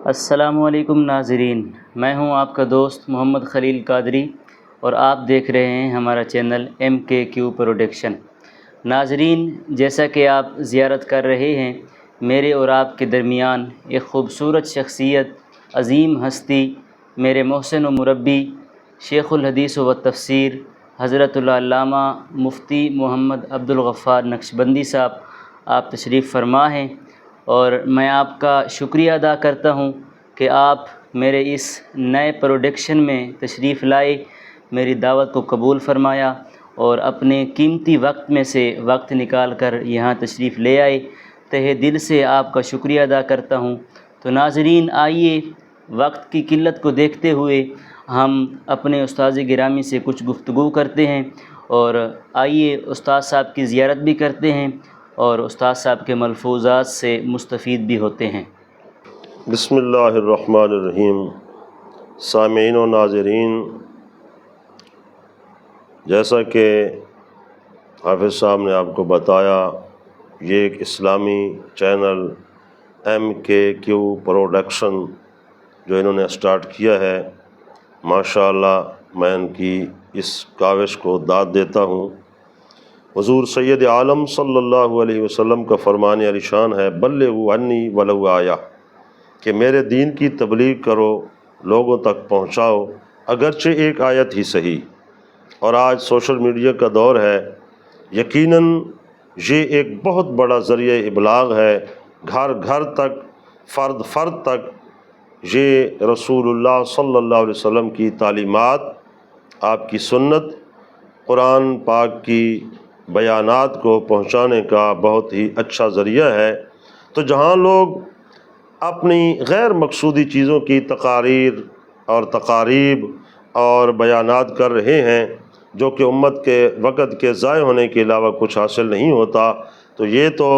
السلام علیکم ناظرین، میں ہوں آپ کا دوست محمد خلیل قادری اور آپ دیکھ رہے ہیں ہمارا چینل MKQ پروڈکشن۔ ناظرین، جیسا کہ آپ زیارت کر رہے ہیں، میرے اور آپ کے درمیان ایک خوبصورت شخصیت، عظیم ہستی، میرے محسن و مربی، شیخ الحدیث و تفسیر حضرت العلامہ مفتی محمد عبدالغفار نقشبندی صاحب آپ تشریف فرما ہیں، اور میں آپ کا شکریہ ادا کرتا ہوں کہ آپ میرے اس نئے پروڈکشن میں تشریف لائے، میری دعوت کو قبول فرمایا اور اپنے قیمتی وقت میں سے وقت نکال کر یہاں تشریف لے آئے۔ تہہ دل سے آپ کا شکریہ ادا کرتا ہوں۔ تو ناظرین، آئیے وقت کی قلت کو دیکھتے ہوئے ہم اپنے استاذ گرامی سے کچھ گفتگو کرتے ہیں، اور آئیے استاد صاحب کی زیارت بھی کرتے ہیں اور استاد صاحب کے ملفوظات سے مستفید بھی ہوتے ہیں۔ بسم اللہ الرحمن الرحیم۔ سامعین و ناظرین، جیسا کہ حافظ صاحب نے آپ کو بتایا، یہ ایک اسلامی چینل MKQ پروڈکشن جو انہوں نے سٹارٹ کیا ہے، ماشاءاللہ میں ان کی اس کاوش کو داد دیتا ہوں۔ حضور سید عالم صلی اللہ علیہ وسلم کا فرمان علی شان ہے، بلغوا عنی ولو آیا، کہ میرے دین کی تبلیغ کرو، لوگوں تک پہنچاؤ، اگرچہ ایک آیت ہی صحیح۔ اور آج سوشل میڈیا کا دور ہے، یقیناً یہ ایک بہت بڑا ذریعہ ابلاغ ہے، گھر گھر تک، فرد فرد تک یہ رسول اللہ صلی اللہ علیہ وسلم کی تعلیمات، آپ کی سنت، قرآن پاک کی بیانات کو پہنچانے کا بہت ہی اچھا ذریعہ ہے۔ تو جہاں لوگ اپنی غیر مقصودی چیزوں کی تقاریر اور تقاریب اور بیانات کر رہے ہیں، جو کہ امت کے وقت کے ضائع ہونے کے علاوہ کچھ حاصل نہیں ہوتا، تو یہ تو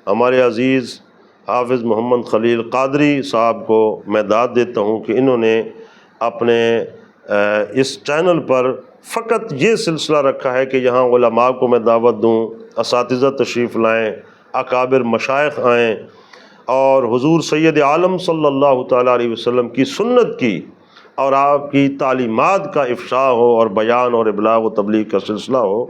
ہمارے عزیز حافظ محمد خلیل قادری صاحب کو میں داد دیتا ہوں کہ انہوں نے اپنے اس چینل پر فقط یہ سلسلہ رکھا ہے کہ یہاں علماء کو میں دعوت دوں، اساتذہ تشریف لائیں، اکابر مشائخ آئیں، اور حضور سید عالم صلی اللہ تعالیٰ علیہ وسلم کی سنت کی اور آپ کی تعلیمات کا افشاء ہو اور بیان اور ابلاغ و تبلیغ کا سلسلہ ہو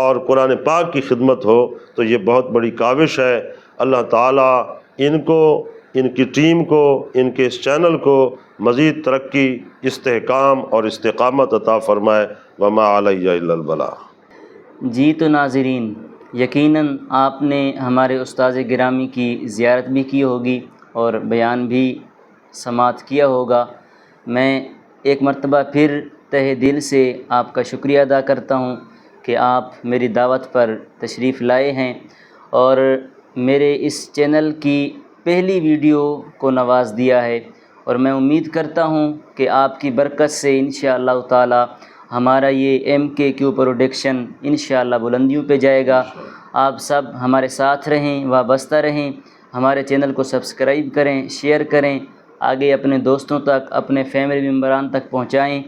اور قرآن پاک کی خدمت ہو۔ تو یہ بہت بڑی کاوش ہے۔ اللہ تعالیٰ ان کو، ان کی ٹیم کو، ان کے اس چینل کو مزید ترقی، استحکام اور استقامت عطا فرمائے۔ وما علی الا البلاغ۔ جی تو ناظرین، یقیناً آپ نے ہمارے استاذ گرامی کی زیارت بھی کی ہوگی اور بیان بھی سماعت کیا ہوگا۔ میں ایک مرتبہ پھر تہہ دل سے آپ کا شکریہ ادا کرتا ہوں کہ آپ میری دعوت پر تشریف لائے ہیں اور میرے اس چینل کی پہلی ویڈیو کو نواز دیا ہے، اور میں امید کرتا ہوں کہ آپ کی برکت سے انشاءاللہ تعالی ہمارا یہ MKQ پروڈکشن انشاءاللہ بلندیوں پہ جائے گا۔ آپ سب ہمارے ساتھ رہیں، وابستہ رہیں، ہمارے چینل کو سبسکرائب کریں، شیئر کریں، آگے اپنے دوستوں تک، اپنے فیملی ممبران تک پہنچائیں۔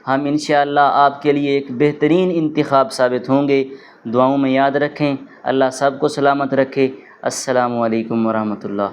ہم انشاءاللہ آپ کے لیے ایک بہترین انتخاب ثابت ہوں گے۔ دعاؤں میں یاد رکھیں۔ اللہ سب کو سلامت رکھے۔ السلام علیکم ورحمۃ اللہ۔